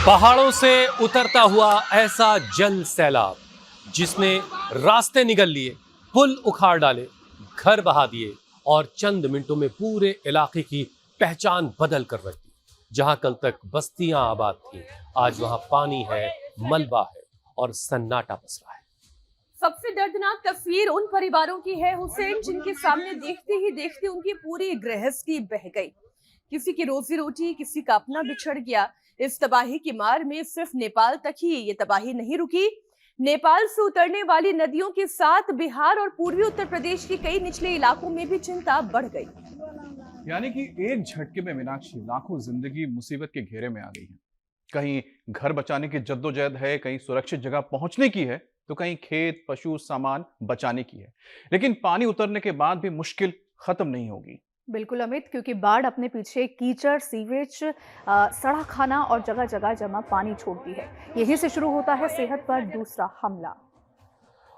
पहाड़ों से उतरता हुआ ऐसा जल सैलाब जिसने रास्ते निगल लिए, पुल उखाड़ डाले, घर बहा दिए और चंद मिनटों में पूरे इलाके की पहचान बदल कर रख दी। जहां कल तक बस्तियां आबाद थी, आज वहां पानी है, मलबा है और सन्नाटा पसरा है। सबसे दर्दनाक तस्वीर उन परिवारों की है हुसैन, जिनके सामने देखते ही देखते उनकी पूरी गृहस्थी बह गई। किसी की रोजी रोटी, किसी का अपना बिछड़ गया। इस तबाही की मार में सिर्फ नेपाल तक ही ये तबाही नहीं रुकी। नेपाल से उतरने वाली नदियों के साथ बिहार और पूर्वी उत्तर प्रदेश के कई निचले इलाकों में भी चिंता बढ़ गई। यानी कि एक झटके में मीनाक्षी लाखों जिंदगी मुसीबत के घेरे में आ गई है। कहीं घर बचाने की जद्दोजहद है, कहीं सुरक्षित जगह पहुंचने की है, तो कहीं खेत पशु सामान बचाने की है। लेकिन पानी उतरने के बाद भी मुश्किल खत्म नहीं होगी। बिल्कुल अमित, क्योंकि बाढ़ अपने पीछे कीचड़, सीवेज, सड़ा खाना और जगह जगह जमा पानी छोड़ती है। यहीं से शुरू होता है सेहत पर दूसरा हमला।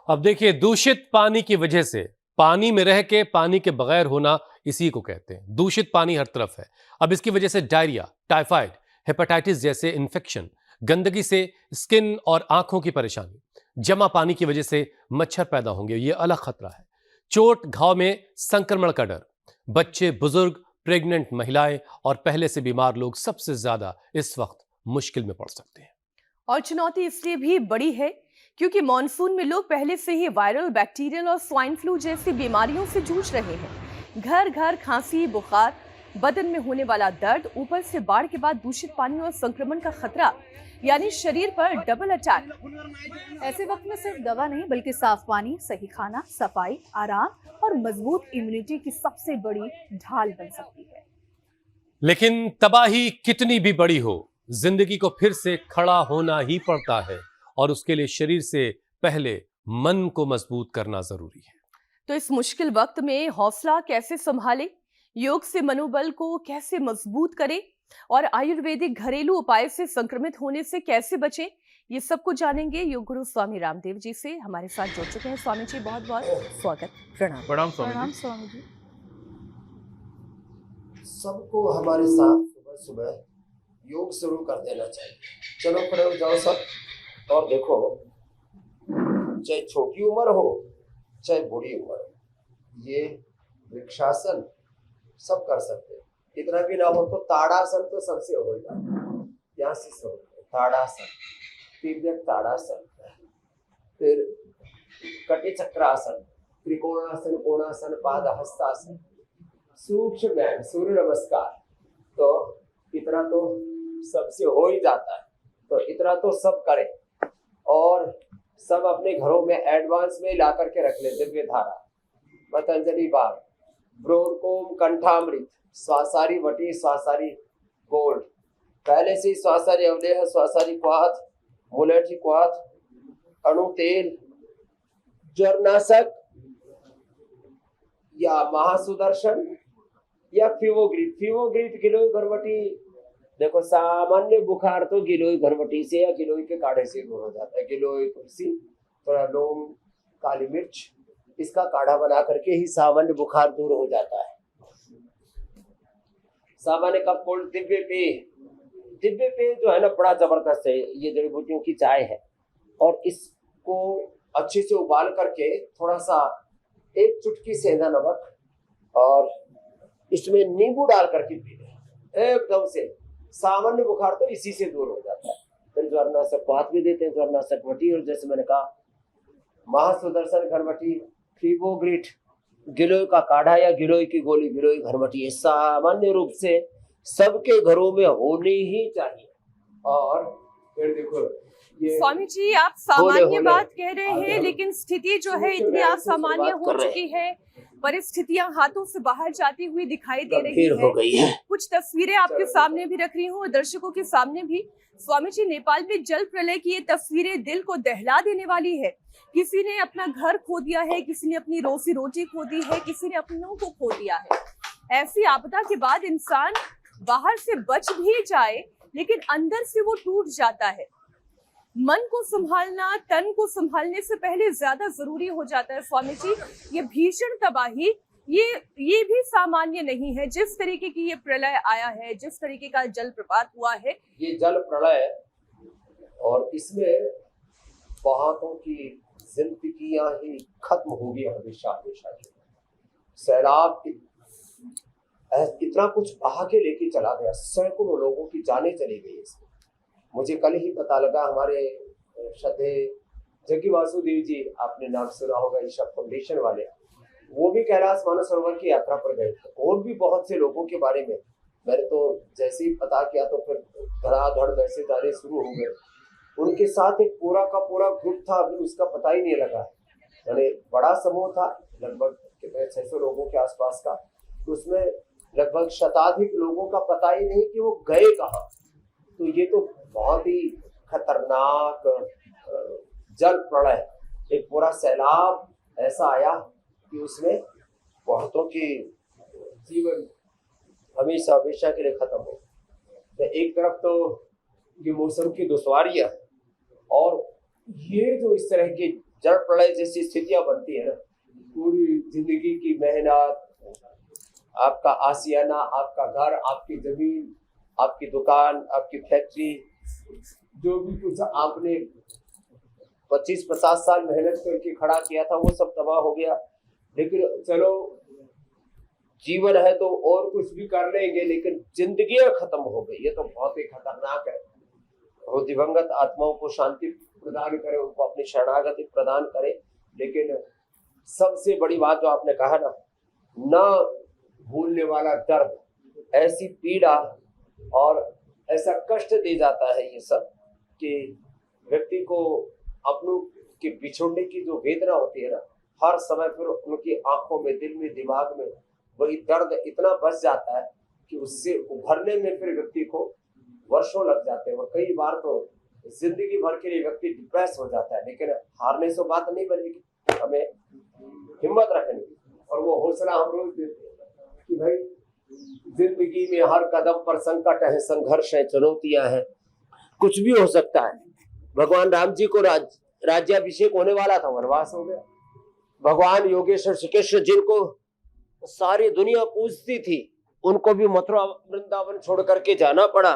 अब देखिए, दूषित पानी की वजह से पानी में रह के पानी के बगैर होना, इसी को कहते हैं दूषित पानी। हर तरफ है। अब इसकी वजह से डायरिया, टाइफाइड, हेपेटाइटिस जैसे इन्फेक्शन, गंदगी से स्किन और आंखों की परेशानी, जमा पानी की वजह से मच्छर पैदा होंगे, ये अलग खतरा है। चोट घाव में संक्रमण का डर, बच्चे, बुजुर्ग, प्रेग्नेंट महिलाएं और पहले से बीमार लोग सबसे ज्यादा इस वक्त मुश्किल में पड़ सकते हैं। और चुनौती इसलिए भी बड़ी है क्योंकि मॉनसून में लोग पहले से ही वायरल, बैक्टीरियल और स्वाइन फ्लू जैसी बीमारियों से जूझ रहे हैं। घर घर खांसी, बुखार, बदन में होने वाला दर्द, ऊपर से बाढ़ के बाद दूषित पानी और संक्रमण का खतरा, यानी शरीर पर डबल अटैक। ऐसे वक्त में सिर्फ दवा नहीं, बल्कि साफ पानी, सही खाना, सफाई, आराम और मजबूत इम्यूनिटी की सबसे बड़ी ढाल बन सकती है। लेकिन तबाही कितनी भी बड़ी हो, जिंदगी को फिर से खड़ा होना ही पड़ता है और उसके लिए शरीर से पहले मन को मजबूत करना जरूरी है। तो इस मुश्किल वक्त में हौसला कैसे संभाले, योग से मनोबल को कैसे मजबूत करें और आयुर्वेदिक घरेलू उपाय से संक्रमित होने से कैसे बचें, ये सब कुछ जानेंगे योग गुरु स्वामी रामदेव जी से। हमारे साथ जुड़ चुके हैं स्वामी जी, बहुत बहुत स्वागत, प्रणाम। प्रणाम स्वामी प्रणाम जी। स्वामी जी। सबको हमारे साथ सुबह सुबह योग शुरू कर देना चाहिए। चलो खड़े हो जाओ सब और देखो, चाहे छोटी उम्र हो चाहे बड़ी उम्र हो, ये वृक्षासन सब कर सकते हैं। इतना भी ना हो तो ताड़ासन तो सबसे हो जाता, यहाँ से शुरू ताड़ासन, तिर्यक ताड़ासन, फिर कटी चक्रासन, त्रिकोणासन, कोणासन, पाद हस्तासन, सूक्ष्म व्यायाम, सूर्य नमस्कार। तो इतना तो सबसे हो ही जाता है, तो इतना तो सब करें और सब अपने घरों में एडवांस में ला करके रख ले। दिव्य धारा, पतंजलि बाग, ब्रोरकोम कंठामृत, स्वासारी वटी, स्वासारी गोल्ड, पहले से ही स्वासारी अवलेह, स्वासारी क्वाथ, मुलेठी क्वाथ, अणु तेल, ज्वरनाशक या महासुदर्शन या फीवोग्रिप। फीवोग्रिप गिलोय घरवटी, देखो सामान्य बुखार तो गिलोय घरवटी से या गिलोय के काढ़े से दूर हो जाता है। गिलोय, तुलसी, थोड़ा लौंग, काली मिर्च, इसका काढ़ा बना करके ही सामान्य बुखार दूर हो जाता है। सामान्य कफ, कोल्ड, दिव्य पेय। दिव्य पेय जो है ना, बड़ा जबरदस्त है। ये जड़ी बूटियों की चाय है और इसको अच्छे से उबाल करके थोड़ा सा एक चुटकी सेंधा नमक और इसमें नींबू डाल करके पी लें, एकदम से सामान्य बुखार तो इसी से दूर हो जाता है। फिर ज्वरनाशक क्वाथ भी देते हैं, ज्वरनाशक वटी, और जैसे मैंने कहा महासुदर्शन घरवटी, फीवोग्रिट, गिलोय का काढ़ा या गिलोय की गोली, गिलोय घरवटी, ये सामान्य रूप से सबके घरों में होनी ही चाहिए। और फिर देखो ये स्वामी जी, आप सामान्य बात कह रहे हैं, लेकिन स्थिति जो है इतनी असामान्य हो चुकी है, परिस्थितियां हाथों से बाहर जाती हुई दिखाई दे रही है। कुछ तस्वीरें आपके सामने भी रख रही हूँ और दर्शकों के सामने भी। स्वामी जी, नेपाल में जल प्रलय की ये तस्वीरें दिल को दहला देने वाली है। किसी ने अपना घर खो दिया है, किसी ने अपनी रोजी रोटी खो दी है, किसी ने अपनों को खो दिया है। ऐसी आपदा के बाद इंसान बाहर से बच भी जाए, लेकिन अंदर से वो टूट जाता है। मन को संभालना तन को संभालने से पहले ज्यादा जरूरी हो जाता है। स्वामी जी, ये भीषण तबाही ये भी सामान्य नहीं है। जिस तरीके की ये प्रलय आया है, जिस तरीके का जल प्रपात हुआ है, ये जल प्रलय और इसमें बहुतों की जिंदगियां ही खत्म होगी हमेशा हमेशा के। सैलाब इतना कुछ बहा के लेके चला गया, सैकड़ों लोगों की जानें चली गई इसमें। मुझे कल ही पता लगा, हमारे श्रद्धे जग्गी वासुदेव जी, आपने नाम सुना होगा, ईशा फाउंडेशन वाले, वो भी कैलाश मानसरोवर की यात्रा पर गए थे। और भी बहुत से लोगों के बारे में मैंने तो जैसे ही पता किया तो फिर धड़ाधड़ मैसेज आने शुरू हो गए। उनके साथ एक पूरा का पूरा ग्रुप था, अभी उसका पता ही नहीं लगा। यानी बड़ा समूह था, लगभग कितने 600 लोगों के आसपास का। तो उसमें लगभग शताधिक लोगों का पता ही नहीं कि वो गए कहाँ। तो ये तो बहुत ही खतरनाक जल प्रलय, एक पूरा सैलाब ऐसा आया कि उसमें बहुतों की जीवन हमेशा हमेशा के लिए खत्म हो। तो एक तरफ तो ये मौसम की दुश्वारियां, और ये जो इस तरह की जल प्रलय जैसी स्थितियां बनती है ना, पूरी जिंदगी की मेहनत, आपका आशियाना, आपका घर, आपकी जमीन, आपकी दुकान, आपकी फैक्ट्री, जो भी कुछ आपने 25-50 साल मेहनत करके खड़ा किया था, वो सब तबाह हो गया। लेकिन चलो, जीवन है तो और कुछ भी कर लेंगे, लेकिन जिंदगियां खत्म हो गई, ये तो बहुत ही खतरनाक है। वो दिवंगत आत्माओं को शांति प्रदान करे, उनको अपनी शरणागति प्रदान करे। लेकिन सबसे बड़ी बात जो आपने कहा ना, न भूलने वाला दर्द, ऐसी पीड़ा और ऐसा कष्ट दे जाता है ये सब, कि व्यक्ति को अपनों के बिछोड़ने की जो वेदना होती है ना, हर समय फिर उनकी आंखों में, दिल में, दिमाग में वही दर्द इतना बस जाता है कि उससे उभरने में फिर व्यक्ति को वर्षों लग जाते हैं। और कई बार तो जिंदगी भर के लिए व्यक्ति डिप्रेस हो जाता है। लेकिन हारने से बात नहीं बनेगी, हमें हिम्मत रखनी, और वो हौसला हम रोज देते हैं कि भाई जिंदगी में हर कदम पर संकट है, संघर्ष है, चुनौतियां हैं, कुछ भी हो सकता है। भगवान राम जी को राज्याभिषेक होने वाला था, वनवास हो गया। भगवान योगेश्वर श्री कृष्ण, जिनको सारी दुनिया पूजती थी, उनको भी मथुरा वृंदावन छोड़ करके जाना पड़ा,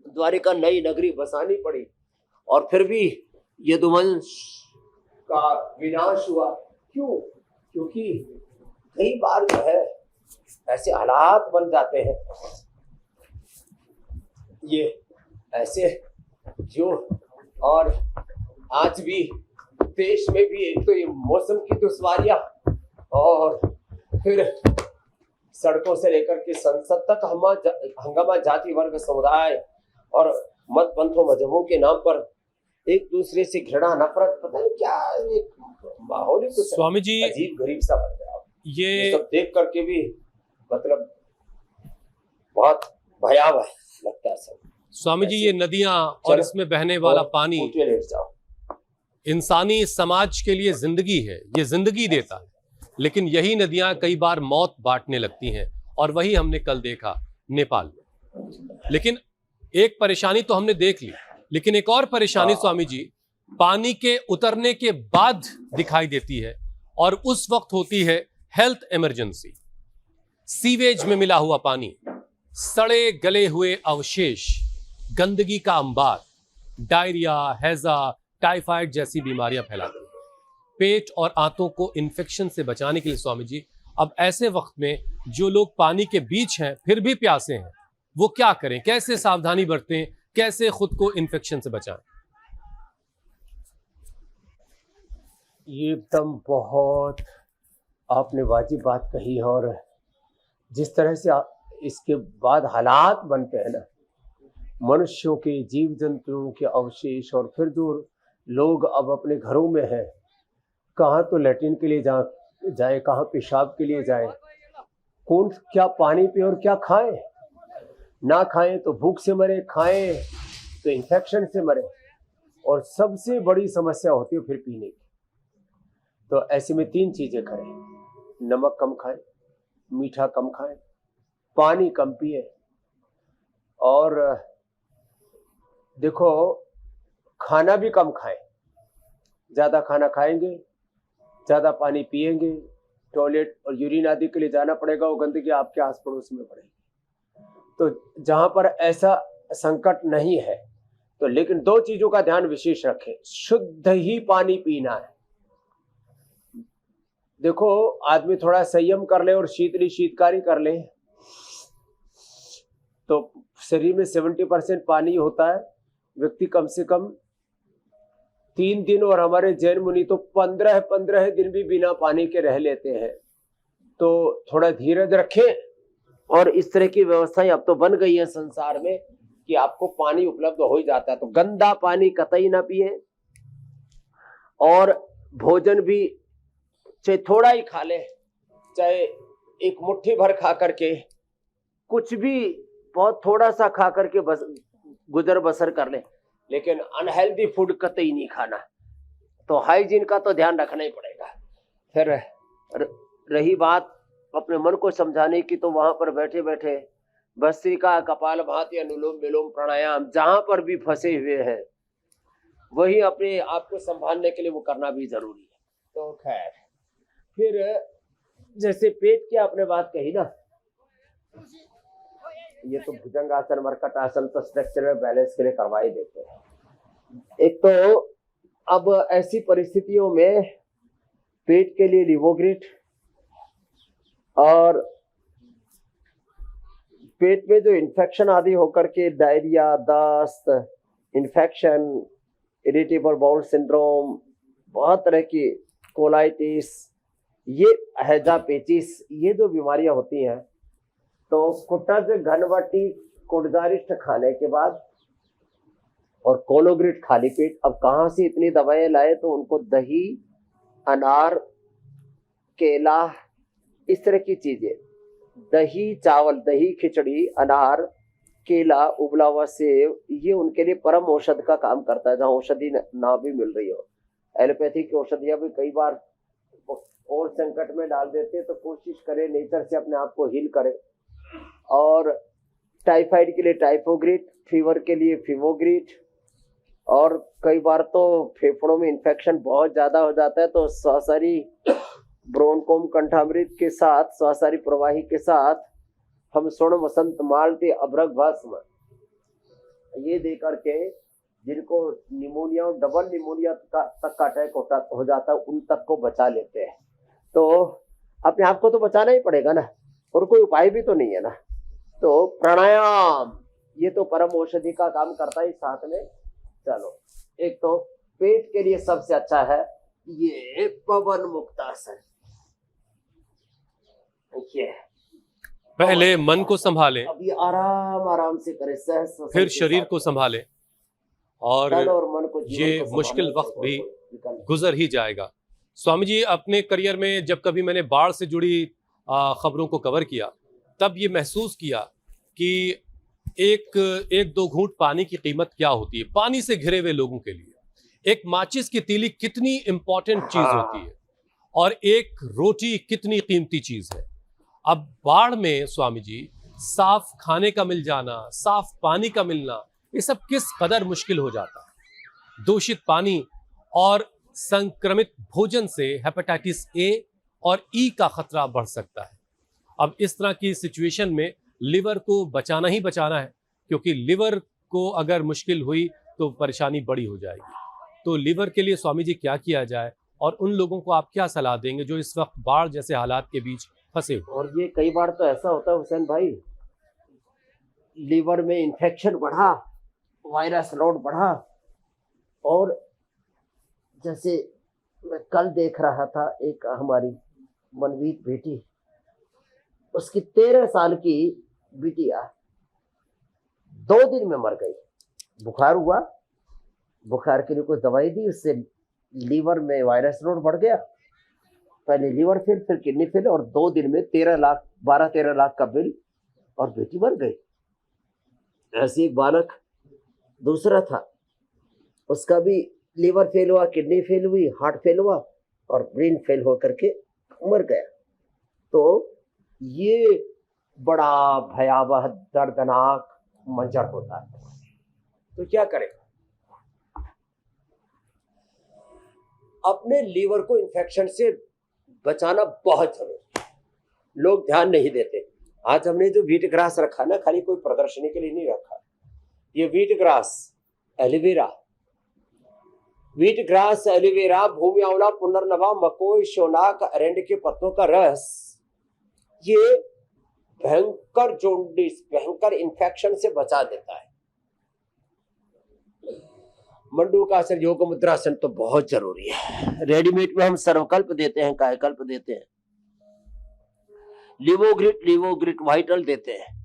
द्वारिका नई नगरी बसानी पड़ी, और फिर भी यदुवंश का विनाश हुआ। क्यों? क्योंकि कई बार जो है ऐसे हालात बन जाते हैं, ये ऐसे जो, और आज भी देश में भी एक तो ये मौसम की दुश्वारियां, और फिर सड़कों से लेकर के संसद तक हंगामा, जाति वर्ग समुदाय और मत पंथों मजहबों के नाम पर एक दूसरे से घृणा, नफरत, पता नहीं क्या एक माहौल ही कुछ स्वामी जी अजीब गरीब सा बन गया। ये सब देख करके भी मतलब बहुत भयावह लगता है सब। स्वामी जी, ये नदियां और इसमें बहने वाला पानी इंसानी समाज के लिए जिंदगी है, ये जिंदगी देता है। लेकिन यही नदियां कई बार मौत बांटने लगती हैं, और वही हमने कल देखा नेपाल में। लेकिन एक परेशानी तो हमने देख ली, लेकिन एक और परेशानी स्वामी जी पानी के उतरने के बाद दिखाई देती है, और उस वक्त होती है हेल्थ इमरजेंसी। सीवेज में मिला हुआ पानी, सड़े गले हुए अवशेष, गंदगी का अंबार, डायरिया, हैजा, टाइफाइड जैसी बीमारियां फैलाती हैं। पेट और आंतों को इन्फेक्शन से बचाने के लिए स्वामी जी, अब ऐसे वक्त में जो लोग पानी के बीच हैं फिर भी प्यासे हैं, वो क्या करें, कैसे सावधानी बरतें, कैसे खुद को इन्फेक्शन से बचाएं? ये एकदम बहुत आपने वाजिब बात कही है। और जिस तरह से इसके बाद हालात बनते हैं ना, मनुष्यों के, जीव जंतुओं के अवशेष, और फिर जो लोग अब अपने घरों में हैं, कहाँ तो लैट्रिन के लिए जाए, कहाँ पेशाब के लिए जाए, कौन क्या पानी पिए और क्या खाएं। ना खाएं तो भूख से मरे, खाएं तो इन्फेक्शन से मरे, और सबसे बड़ी समस्या होती है फिर पीने की। तो ऐसे में 3 चीजें करें: नमक कम खाएं, मीठा कम खाएं, पानी कम पिए। और देखो, खाना भी कम खाएं। ज़्यादा खाना खाएंगे, ज़्यादा पानी पिएंगे, टॉयलेट और यूरिन आदि के लिए जाना पड़ेगा, वो गंदगी आपके आस पड़ोस में पड़ेगी। तो जहाँ पर ऐसा संकट नहीं है, तो लेकिन दो चीजों का ध्यान विशेष रखें, शुद्ध ही पानी पीना है। देखो आदमी थोड़ा संयम कर ले और शीतकारी कर ले तो शरीर में 70% पानी होता है। व्यक्ति कम से कम 3 दिन, और हमारे जैन मुनि तो 15 दिन भी बिना पानी के रह लेते हैं। तो थोड़ा धीरज रखें। और इस तरह की व्यवस्थाएं अब तो बन गई है संसार में कि आपको पानी उपलब्ध हो ही जाता है। तो गंदा पानी कतई ना पिए, और भोजन भी चाहे थोड़ा ही खा ले, चाहे एक मुट्ठी भर खा करके, कुछ भी बहुत थोड़ा सा खा करके बस गुजर बसर कर ले, लेकिन अनहेल्दी फूड कतई नहीं खाना। तो हाइजीन का तो ध्यान रखना ही पड़ेगा। फिर रही बात अपने मन को समझाने की, तो वहां पर बैठे बैठे भस्त्रिका, कपालभाति, अनुलोम विलोम, प्राणायाम जहां पर भी फंसे हुए हैं वही अपने आप को संभालने के लिए वो करना भी जरूरी है। तो खैर, फिर जैसे पेट की आपने बात कही ना, ये तो भुजंगासन, मरकट आसन तो स्ट्रक्चरल बैलेंस के लिए करवा ही देते हैं। एक तो अब ऐसी परिस्थितियों में पेट के लिए लिवोग्रिट, और पेट में जो इन्फेक्शन आदि होकर के डायरिया, दस्त, इन्फेक्शन, इरिटेबल बाउल सिंड्रोम, बहुत तरह की कोलाइटिस, ये हैजा पेचिस, ये जो बीमारियां होती हैं, तो कुटज, घनवटी, कुटजारिष्ट खाने के बाद और कोलोग्रिट खाली पेट। अब कहाँ से इतनी दवाएं लाए, तो उनको दही, अनार, केला, इस तरह की चीजें, दही चावल, दही खिचड़ी, अनार, केला, उबला हुआ सेव, ये उनके लिए परम औषध का काम करता है, जहाँ औषधि ना भी मिल रही हो। एलोपैथी की औषधियां भी कई बार और संकट में डाल देते हैं, तो कोशिश करें नेचर से अपने आप को हील करें। और टाइफाइड के लिए टाइफोग्रिट, फीवर के लिए फीवोग्रिट, और कई बार तो फेफड़ों में इन्फेक्शन बहुत ज्यादा हो जाता है, तो स्वासारी ब्रोनकोम कंठामृत के साथ, स्वासारी प्रवाही के साथ हम स्वर्ण वसंत माल्टी अभ्रक भस्म ये दे करके, जिनको निमोनिया और डबल निमोनिया तक का अटैक हो जाता है, उन तक को बचा लेते हैं। तो अपने आप को तो बचाना ही पड़ेगा ना, और कोई उपाय भी तो नहीं है ना। तो प्राणायाम ये तो परम औषधि का काम करता है साथ में। चलो, एक तो पेट के लिए सबसे अच्छा है ये पवन मुक्तासन। देखिए, पहले मन को संभालें, अभी आराम आराम से करें, सहज, फिर शरीर को संभालें, और मन को, ये मुश्किल वक्त भी गुजर ही जाएगा। स्वामी जी, अपने करियर में जब कभी मैंने बाढ़ से जुड़ी खबरों को कवर किया, तब ये महसूस किया कि एक दो घूंट पानी की कीमत क्या होती है पानी से घिरे हुए लोगों के लिए। एक माचिस की तीली कितनी इंपॉर्टेंट चीज होती है, और एक रोटी कितनी कीमती चीज है। अब बाढ़ में स्वामी जी, साफ खाने का मिल जाना, साफ पानी का मिलना, ये सब किस कदर मुश्किल हो जाता है। दूषित पानी और संक्रमित भोजन से हेपेटाइटिस ए और ई का खतरा बढ़ सकता है। अब इस तरह की सिचुएशन में लिवर को बचाना ही बचाना है, क्योंकि लिवर को अगर मुश्किल हुई तो परेशानी बड़ी हो जाएगी। तो लिवर के लिए स्वामी जी क्या किया जाए, और उन लोगों को आप क्या सलाह देंगे जो इस वक्त बाढ़ जैसे हालात के बीच फंसे हुए? और ये कई बार तो ऐसा होता है हुसैन भाई, लीवर में इंफेक्शन बढ़ा, वायरस लोड बढ़ा, और जैसे मैं कल देख रहा था, एक हमारी मनवीत बेटी, उसकी 13 साल की बिटिया 2 दिन में मर गई। बुखार हुआ, बुखार के लिए कुछ दवाई दी, उससे लीवर में वायरस लोड बढ़ गया, पहले लीवर फेल, फिर किडनी फेल, और 2 दिन में 12-13 लाख का बिल, और बेटी मर गई। ऐसे एक बालक दूसरा था, उसका भी लीवर फेल हुआ, किडनी फेल हुई, हार्ट फेल हुआ, और ब्रेन फेल हो करके मर गया। तो ये बड़ा भयावह दर्दनाक मंजर होता है। तो क्या करें? अपने लीवर को इन्फेक्शन से बचाना बहुत जरूरी है। लोग ध्यान नहीं देते। आज हमने जो व्हीट ग्रास रखा ना, खाली कोई प्रदर्शनी के लिए नहीं रखा। ये wheat grass aloe vera, wheat grass, aloe vera, भूमि आंवला, पुनर्नवा, मकोई, शोनाक, अरेंड के पत्तों का रस, ये भयंकर जॉन्डिस, भयंकर इन्फेक्शन से बचा देता है। मंडूकासन, योग मुद्रासन तो बहुत जरूरी है। रेडीमेड में हम सर्वकल्प देते हैं, कायकल्प देते हैं, लिवोग्रिट वाइटल देते हैं।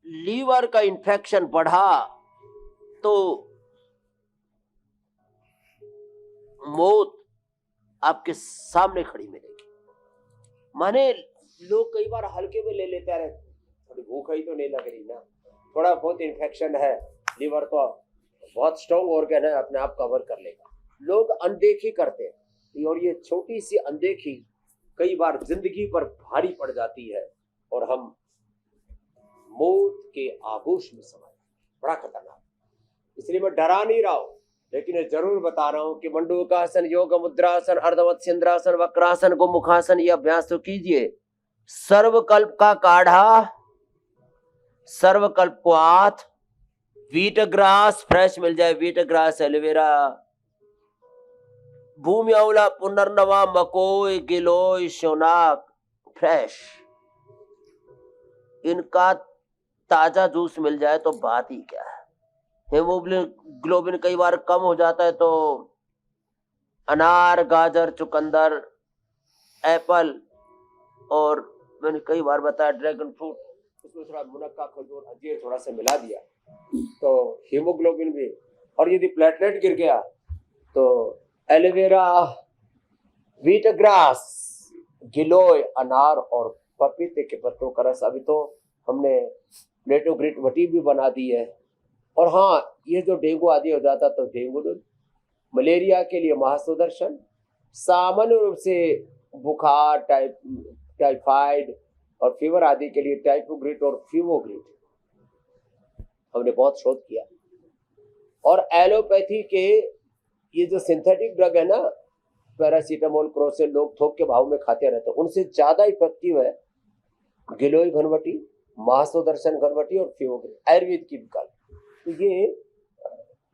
लीवर का इन्फेक्शन बढ़ा तो मौत आपके सामने खड़ी मिलेगी। माने लोग कई बार हल्के में ले लेते हैं, थोड़ी भूख ही तो नहीं लग रही ना, थोड़ा बहुत इन्फेक्शन है, लीवर तो बहुत स्ट्रॉन्ग ऑर्गन है, अपने आप कवर कर लेगा। लोग अनदेखी करते हैं और ये छोटी सी अनदेखी कई बार जिंदगी पर भारी पड़ जाती है और हम मौत के आगोश में समाये, बड़ा खतरनाक। इसलिए मैं डरा नहीं रहा हूं, लेकिन ये जरूर बता रहा हूं कि मंडूकासन, योग मुद्रासन, अर्धवत्स्यन्द्रासन, वक्रासन, गोमुखासन, ये अभ्यास तो कीजिए। सर्वकल्प का काढ़ा, सर्वकल्प को आथ, व्हीट ग्रास फ्रेश मिल जाए, व्हीट ग्रास, एलोवेरा, भूमि आंवला, पुनर्नवा, मकोई, गिलोय, शोनाक फ्रेश, इनका ताजा जूस मिल जाए तो बात ही क्या है। हेमोग्लोबिन कई बार कम हो जाता है तो अनार, गाजर, चुकंदर, एप्पल और मैंने कई बार बताया ड्रैगन फ्रूट, उसमें थोड़ा मुनक्का, खजूर, अंजीर थोड़ा सा मिला दिया तो हीमोग्लोबिन भी, और यदि प्लेटलेट गिर गया तो एलोवेरा, व्हीट ग्रास, गिलोय, अनार और पपीते के पत्तों का रस। अभी तो हमने प्लेटो ग्रिट वटी भी बना दी है। और हाँ, ये जो डेंगू आदि हो जाता तो डेंगू, मलेरिया के लिए महासुदर्शन, सामान्य रूप से बुखार, टाइफाइड और फीवर आदि के लिए टाइपोग्रिट और फीवोग्रिट हमने बहुत शोध किया। और एलोपैथी के ये जो सिंथेटिक ड्रग है ना, पैरासीटामोल, क्रोसिन, लोग थोक के भाव में खाते रहते हैं, उनसे ज्यादा इफेक्टिव है गिलोय घनवटी, महासुदर्शन घनवटी और फीवोग्रिट, आयुर्वेद की विकल्प। तो ये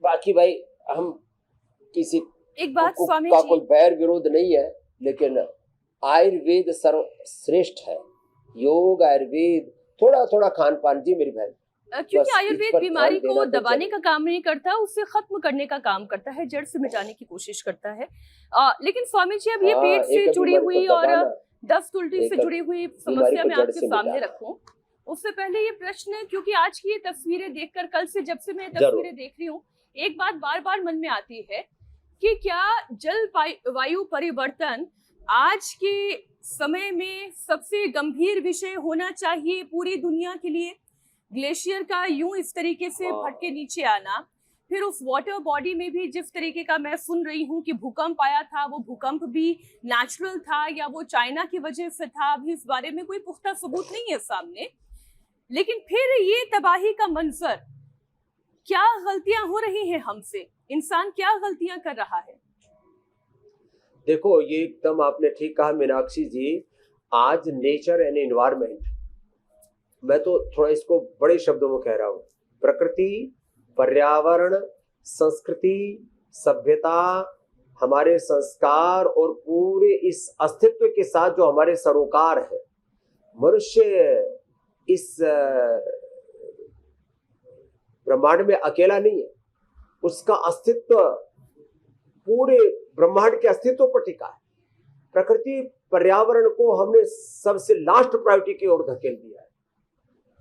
बाकी भाई हम किसी एक बात स्वामी का जी, कोई बैर विरोध नहीं है, लेकिन आयुर्वेद सर्वश्रेष्ठ है। योग, आयुर्वेद, थोड़ा थोड़ा खान पान। जी मेरी बहन, क्योंकि आयुर्वेद बीमारी को दबाने का काम नहीं करता, उसे खत्म करने का काम करता है, जड़ से मिटाने की कोशिश करता है। लेकिन स्वामी जी, अब ये पेट से जुड़ी हुई और दस्त उल्टी से जुड़ी हुई समस्या मैं आपके सामने रखूं, उससे पहले ये प्रश्न, क्योंकि आज की ये तस्वीरें देखकर, कल से जब से मैं तस्वीरें देख रही हूँ, एक बात बार बार मन में आती है कि क्या जलवायु परिवर्तन आज के समय में सबसे गंभीर विषय होना चाहिए पूरी दुनिया के लिए? ग्लेशियर का यूं इस तरीके से भटके नीचे आना, फिर उस वाटर बॉडी में भी जिस तरीके का मैं सुन रही हूँ कि भूकंप आया था, वो भूकंप भी नेचुरल था या वो चाइना की वजह से था, अभी इस बारे में कोई पुख्ता सबूत नहीं है सामने। लेकिन फिर ये तबाही का मंजर, क्या गलतियां हो रही हैं हमसे? इंसान क्या गलतियां कर रहा है? देखो, ये एकदम आपने ठीक कहा मीनाक्षी जी। आज नेचर एंड एनवायरनमेंट, मैं तो थोड़ा इसको बड़े शब्दों में कह रहा हूँ, प्रकृति, पर्यावरण, संस्कृति, सभ्यता, हमारे संस्कार और पूरे इस अस्तित्व के साथ जो हमारे सरोकार है, मनुष्य इस ब्रह्मांड में अकेला नहीं है, उसका अस्तित्व पूरे ब्रह्मांड के अस्तित्व पर टिका है। प्रकृति, पर्यावरण को हमने सबसे लास्ट प्रायोरिटी की ओर धकेल दिया है।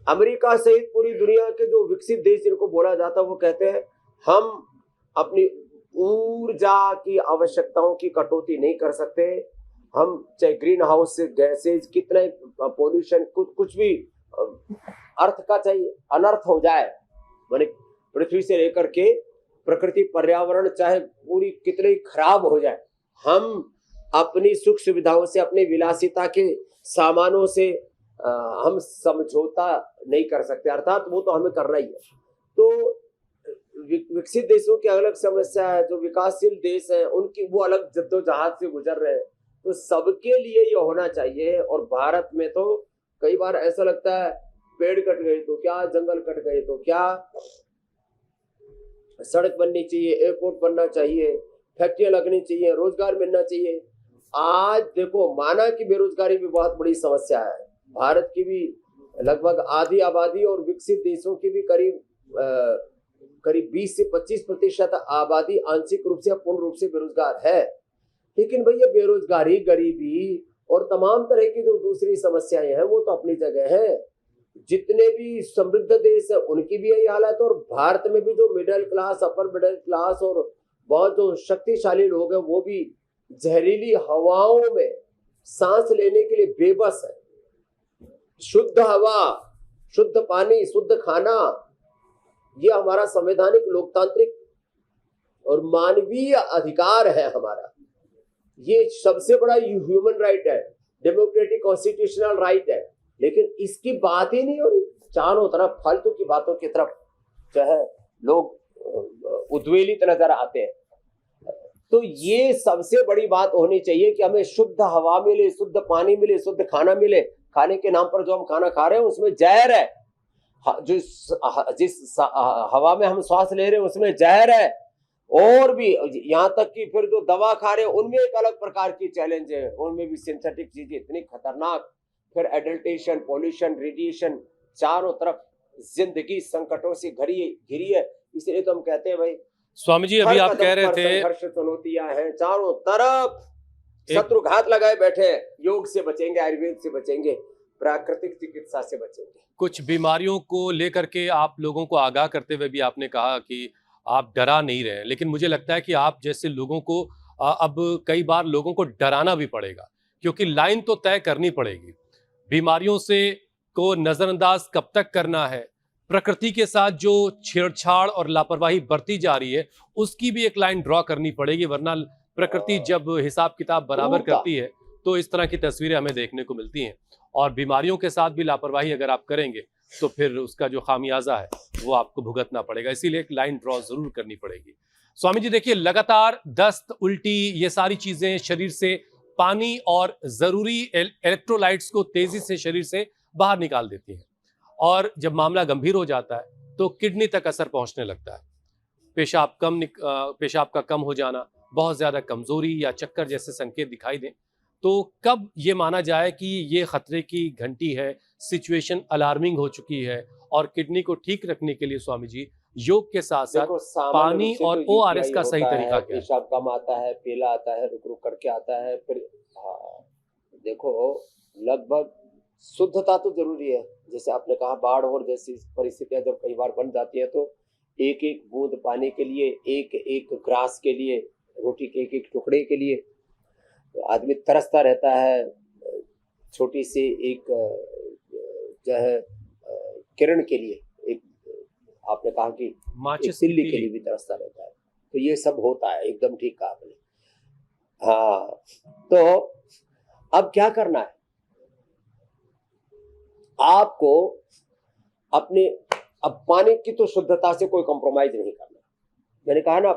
अमेरिका सहित पूरी दुनिया के जो विकसित देश जिनको बोला जाता है, वो कहते हैं हम अपनी ऊर्जा की आवश्यकताओं की कटौती नहीं कर सकते, हम चाहे ग्रीन हाउस गैसेज, कितना पोल्यूशन, कुछ भी अर्थ का चाहिए अनर्थ हो जाए, माने पृथ्वी से लेकर के प्रकृति, पर्यावरण चाहे पूरी कितनी खराब हो जाए, हम अपनी सुख सुविधाओं से, अपनी विलासिता के सामानों से हम समझौता नहीं कर सकते, अर्थात वो तो हमें करना ही है। तो विकसित देशों की अलग समस्या है, जो विकासशील देश हैं उनकी वो अलग जद्दोजहद से गुजर रहे हैं, तो सबके लिए ये होना चाहिए। और भारत में तो कई बार ऐसा लगता है पेड़ कट गए तो क्या, जंगल कट गए तो क्या, सड़क बननी चाहिए, एयरपोर्ट बनना चाहिए, फैक्ट्रियां लगनी चाहिए, रोजगार मिलना चाहिए। आज देखो, माना कि बेरोजगारी भी बहुत बड़ी समस्या है, भारत की भी लगभग आधी आबादी और विकसित देशों की भी करीब 20 से 25% आबादी आंशिक रूप से या पूर्ण रूप से बेरोजगार है। लेकिन भैया बेरोजगारी, गरीबी और तमाम तरह की जो दूसरी समस्याएं हैं वो तो अपनी जगह है। जितने भी समृद्ध देश है उनकी भी यही हालत है, और भारत में भी जो middle class, upper middle class और बहुत जो शक्तिशाली लोग हैं वो भी जहरीली हवाओं में सांस लेने के लिए बेबस है। शुद्ध हवा, शुद्ध पानी, शुद्ध खाना, ये हमारा संवैधानिक, लोकतांत्रिक और मानवीय अधिकार है हमारा। ये सबसे बड़ा ह्यूमन राइट है, डेमोक्रेटिक कॉन्स्टिट्यूशनल राइट है। लेकिन इसकी बात ही नहीं हो रही। चारों तरफ फालतू की बातों की तरफ जो है लोग उद्वेलित नजर आते हैं। तो ये सबसे बड़ी बात होनी चाहिए कि हमें शुद्ध हवा मिले, शुद्ध पानी मिले, शुद्ध खाना मिले। खाने के नाम पर जो हम खाना खा रहे हैं उसमें जहर है, जिस हवा में हम सांस ले रहे हैं उसमें जहर है, और भी यहाँ तक कि फिर जो दवा खा रहे हैं उनमें एक अलग प्रकार की चैलेंज है, उनमें भी सिंथेटिक चीजें इतनी खतरनाक, फिर एडल्टेशन, पॉल्यूशन, रेडिएशन, चारों तरफ जिंदगी संकटों से घिरी है। इसलिए तो हम कहते हैं भाई, स्वामी जी अभी आप कह रहे थे संघर्ष, चुनौतियां हैं चारों तरफ, शत्रु घात लगाए बैठे हैं। योग से बचेंगे, आयुर्वेद से बचेंगे, प्राकृतिक चिकित्सा से बचेंगे। कुछ बीमारियों को लेकर के आप लोगों को आगाह करते हुए भी आपने कहा कि आप डरा नहीं रहे, लेकिन मुझे लगता है कि आप जैसे लोगों को अब कई बार लोगों को डराना भी पड़ेगा, क्योंकि लाइन तो तय करनी पड़ेगी। बीमारियों से को नजरअंदाज कब तक करना है, प्रकृति के साथ जो छेड़छाड़ और लापरवाही बरती जा रही है उसकी भी एक लाइन ड्रॉ करनी पड़ेगी, वरना प्रकृति जब हिसाब किताब बराबर करती है तो इस तरह की तस्वीरें हमें देखने को मिलती हैं। और बीमारियों के साथ भी लापरवाही अगर आप करेंगे तो फिर उसका जो खामियाजा है वो आपको भुगतना पड़ेगा। इसीलिए एक लाइन ड्रॉ जरूर करनी पड़ेगी। स्वामी जी देखिए, लगातार दस्त, उल्टी, ये सारी चीजें शरीर से पानी और जरूरी इलेक्ट्रोलाइट्स को तेजी से शरीर से बाहर निकाल देती हैं, और जब मामला गंभीर हो जाता है तो किडनी तक असर पहुंचने लगता है। पेशाब का कम हो जाना, बहुत ज्यादा कमजोरी या चक्कर जैसे संकेत दिखाई दें, तो कब ये माना जाए कि ये खतरे की घंटी है, सिचुएशन अलार्मिंग हो चुकी है, और किडनी को ठीक रखने के लिए स्वामी जी योग के साथ साथ पानी और ORS का सही तरीका क्या है? पेशाब कम आता है, पीला आता है, रुक रुक करके आता है, फिर देखो लगभग शुद्धता तो जरूरी है। जैसे आपने कहा, बाढ़ और जैसी परिस्थितियां जब कई बार बन जाती है तो एक एक बूंद पानी के लिए, एक एक ग्रास के लिए, रोटी के एक एक टुकड़े के लिए आदमी तरसता रहता है। छोटी सी एक जो है किरण के लिए, एक आपने कहा कि एक तिल्ली के लिए भी तरसता रहता है। तो ये सब होता है, एकदम ठीक कहा आपने। हाँ, तो अब क्या करना है आपको? अपने अब पानी की तो शुद्धता से कोई कॉम्प्रोमाइज नहीं करना। मैंने कहा ना,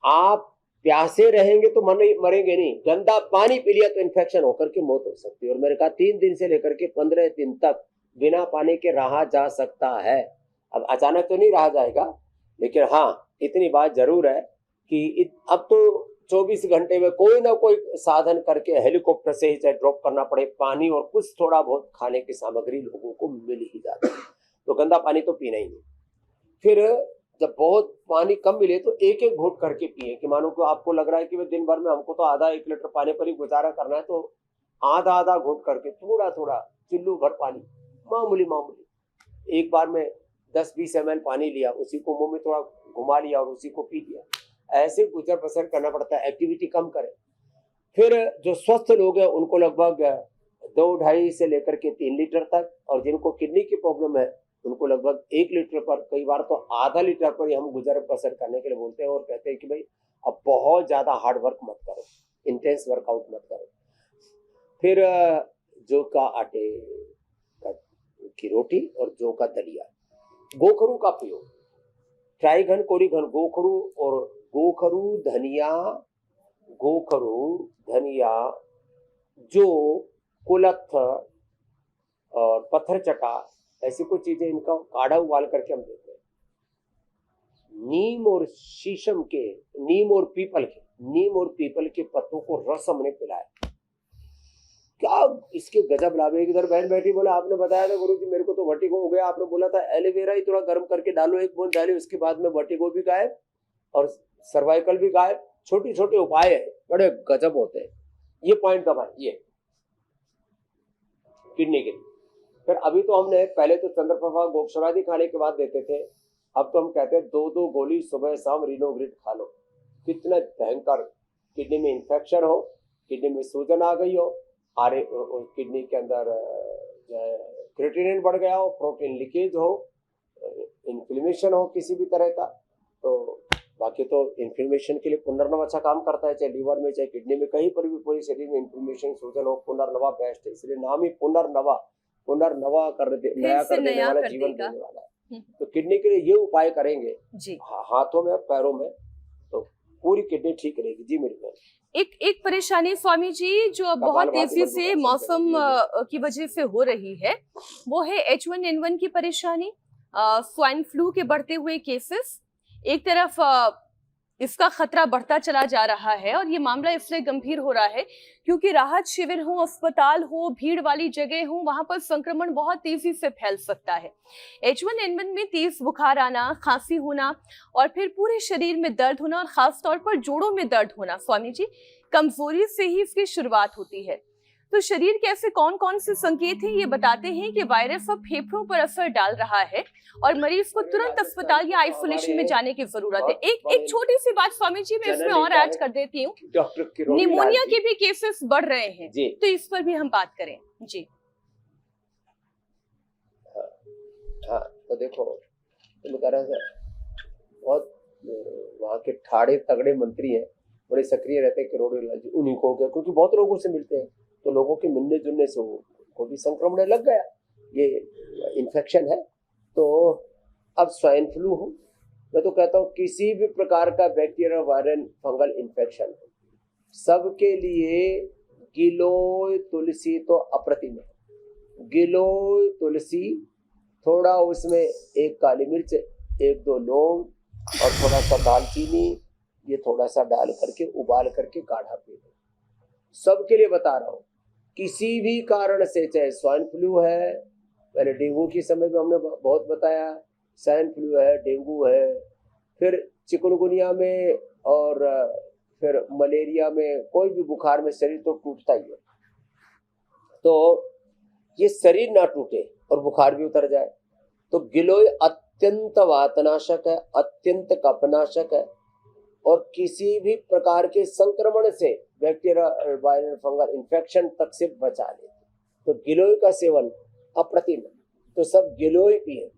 आप प्यासे रहेंगे तो मरेंगे नहीं। गंदा पानी पी लिया तो इन्फेक्शन होकर के मौत हो सकती है। और मैंने कहा 3 दिन से लेकर के 15 दिन तक बिना पानी के रहा जा सकता है। अब अचानक तो नहीं रहा जाएगा, लेकिन हाँ इतनी बात जरूर है कि अब तो 24 घंटे में कोई ना कोई साधन करके हेलीकॉप्टर से ही चाहे ड्रॉप करना पड़े, पानी और कुछ थोड़ा बहुत खाने की सामग्री लोगों को मिल ही जाती है। तो गंदा पानी तो पीना ही नहीं। फिर जब बहुत पानी कम मिले तो एक एक घूंट करके पिए। कि मानो कि आपको लग रहा है कि दिन भर में हमको तो आधा 1 लीटर पानी पर ही गुजारा करना है, तो आधा आधा घूंट करके थोड़ा थोड़ा चिल्लू भर पानी, मामूली मामूली, एक बार में 10-20 ml पानी लिया, उसी को मुंह में थोड़ा घुमा लिया और उसी को पी लिया। ऐसे गुजर बसर करना पड़ता है। एक्टिविटी कम करें। फिर जो स्वस्थ लोग हैं उनको लगभग 2-2.5 से लेकर के 3 लीटर तक, और जिनको किडनी की प्रॉब्लम है उनको लगभग 1 लीटर पर, कई बार तो आधा लीटर पर ही हम गुजर बसर करने के लिए बोलते हैं। और कहते हैं कि भाई अब बहुत ज्यादा हार्ड वर्क मत करो, इंटेंस वर्कआउट मत करो। फिर जौ का आटे की रोटी और जौ का दलिया, गोखरू का प्रयोग, ट्राइघन, कोरिघन, गोखरू और गोखरू धनिया, जो कुलथ और पत्थर चटा, ऐसी कुछ चीजें, इनका काढ़ा उबाल करके हम देते हैं। नीम और शीशम के, नीम और पीपल के पत्तों को रस हमने पिलाया। क्या इसके गजब लाभ है। इधर बहन बैठी, बोला आपने बताया था गुरुजी मेरे को तो वर्टिगो हो गया, आपने बोला था एलोवेरा ही थोड़ा गर्म करके डालो, 1 बूंद डाली, उसके बाद में वर्टिगो भी गायब और सर्वाइकल भी गायब। छोटे छोटे उपाय है, बड़े गजब होते हैं। ये पॉइंट कब है, ये किडनी के लिए। फिर अभी तो हमने पहले तो चंद्रप्रभा गोक्षरादि खाने के बाद देते थे, अब तो हम कहते हैं 2-2 गोली सुबह शाम रिनोग्रिड खा लो। कितना भयंकर किडनी में इंफेक्शन हो, किडनी में सूजन आ गई हो, किडनी के अंदर क्रिएटिनिन बढ़ गया हो, प्रोटीन लीकेज हो, इन्फ्लेमेशन हो किसी भी तरह का, तो बाकी तो इन्फ्लेमेशन के लिए पुनर्नवा अच्छा काम करता है, चाहे लीवर में चाहे किडनी में, कहीं पर भी पूरे शरीर में इन्फ्लेमेशन सूजन हो, पुनर्नवा बेस्ट है। इसलिए नाम ही पुनर्नवा कर नया कर देने वाला, जीवन देने वाला है। तो किडनी के लिए ये उपाय करेंगे जी, हाथों में पैरों में, तो पूरी किडनी ठीक रहेगी। जी मेरी बहन, एक परेशानी स्वामी जी जो बहुत तेजी से मौसम की वजह से हो रही है, वो है H1N1 की परेशानी, स्वाइन फ्लू के बढ़ते हुए केसेस। एक तरफ इसका खतरा बढ़ता चला जा रहा है और ये मामला इसलिए गंभीर हो रहा है क्योंकि राहत शिविर हो, अस्पताल हो, भीड़ वाली जगह हो, वहां पर संक्रमण बहुत तेजी से फैल सकता है। H1N1 में तेज बुखार आना, खांसी होना और फिर पूरे शरीर में दर्द होना और खास तौर पर जोड़ों में दर्द होना, स्वामी जी कमजोरी से ही इसकी शुरुआत होती है। तो शरीर के ऐसे कौन कौन से संकेत हैं, ये बताते हैं कि वायरस अब फेफड़ों पर असर डाल रहा है और मरीज को तुरंत अस्पताल या आइसोलेशन में जाने की जरूरत है। एक छोटी सी बात स्वामी जी मैं इसमें और ऐड कर देती हूँ, निमोनिया के भी केसेस बढ़ रहे हैं, तो इस पर भी हम बात करें जी। हाँ तो देखो, तुम कह रहे थे बहुत वहाँ के ठाड़े तगड़े मंत्री हैं, बड़े सक्रिय रहते हैं किरोड़ी लाल जी, उन्हीं को हो गया, क्योंकि बहुत लोगों से मिलते हैं तो लोगों के मिलने जुलने से को भी संक्रमण लग गया, ये इन्फेक्शन है। तो अब स्वाइन फ्लू हो, मैं तो कहता हूँ किसी भी प्रकार का बैक्टीरिया, वायरल, फंगल इन्फेक्शन सबके लिए गिलोय तुलसी तो अप्रतिम है। गिलोय तुलसी, थोड़ा उसमें 1 काली मिर्च, 1-2 लौंग और थोड़ा सा दालचीनी, ये थोड़ा सा डाल करके उबाल करके काढ़ा पी लो। सबके लिए बता रहा हूँ, किसी भी कारण से, चाहे स्वाइन फ्लू है, पहले डेंगू के समय में हमने बहुत बताया, स्वाइन फ्लू है, डेंगू है, फिर चिकनगुनिया में और फिर मलेरिया में, कोई भी बुखार में शरीर तो टूटता ही है। तो ये शरीर ना टूटे और बुखार भी उतर जाए, तो गिलोय अत्यंत वातनाशक है, अत्यंत कफनाशक है और किसी भी प्रकार के संक्रमण से, बैक्टीरिया, वायरल, फंगल इन्फेक्शन तक से बचा ले। तो गिलोय का सेवन अप्रतिम है, तो सब गिलोय पिए।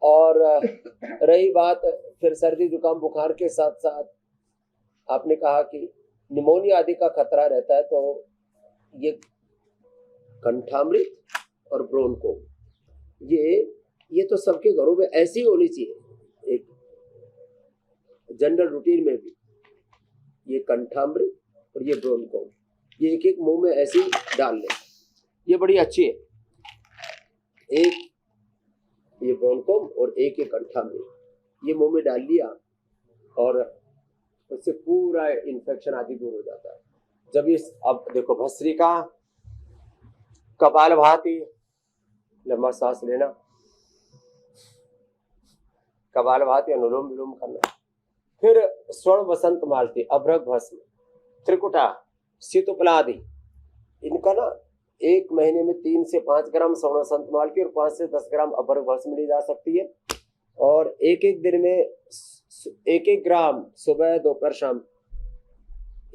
और रही बात फिर सर्दी जुकाम बुखार के साथ साथ आपने कहा कि निमोनिया आदि का खतरा रहता है, तो ये कंठामृत और ब्रोंको, ये तो सबके घरों में ऐसी होनी चाहिए। एक जनरल रूटीन में भी ये कंठामृत और ये ब्रोंको, ये एक मुंह में ऐसे डाल ले, ये बड़ी अच्छी है। एक ये ब्रोंको और एक कंठामृत, ये मुंह में डाल लिया और उससे पूरा इन्फेक्शन आदि दूर हो जाता है। जब ये, अब देखो भस्त्रिका, कपालभाति, लंबा सांस लेना, कपालभाति, अनुलोम विलोम करना, फिर स्वर्ण वसंत मालती, अभ्रक भस्म, त्रिकुटा, शीतोपलादि, इनका ना 1 महीने में 3 से 5 ग्राम स्वर्ण वसंत मालती और 5 से 10 ग्राम अभ्रक भस्म ली जा सकती है। और एक दिन में 1-1 ग्राम सुबह दोपहर शाम,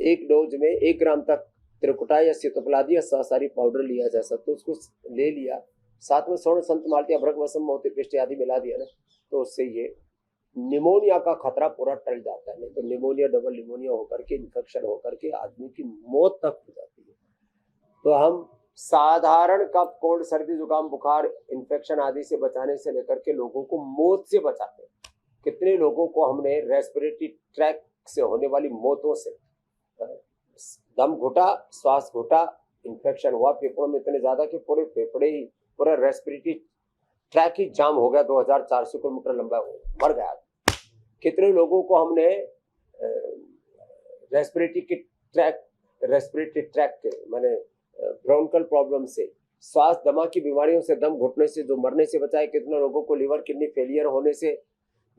एक डोज में 1 ग्राम तक त्रिकुटा या शीतोपलादि या सहसारी पाउडर लिया जा सकता है। उसको ले लिया, साथ में स्वर्ण संत मालती, अभ्रक भस्म, मोती पिष्ट आदि मिला दिया ना, तो उससे ये निमोनिया का खतरा पूरा टल जाता है। नहीं तो निमोनिया, डबल निमोनिया होकर के, इन्फेक्शन होकर के आदमी की मौत तक हो जाती है। तो हम साधारण कफ, कोल्ड, सर्दी जुकाम, बुखार, इन्फेक्शन आदि से बचाने से लेकर के लोगों को मौत से बचाते हैं। कितने लोगों को हमने रेस्पिरेटरी ट्रैक से होने वाली मौतों से, दम घुटा, श्वास घुटा, इन्फेक्शन हुआ फेफड़ों में इतने ज्यादा कि पूरे फेफड़े ही, पूरा रेस्पिरेटरी ट्रैक ही जाम हो गया, 2400 किलोमीटर लंबा मर गया। कितने लोगों को हमने रेस्पिरेटरी ट्रैक के माने ब्रोंकल प्रॉब्लम से, श्वास दमा की बीमारियों से, दम घुटने से जो मरने से बचाया, कितने लोगों को लिवर किडनी फेलियर होने से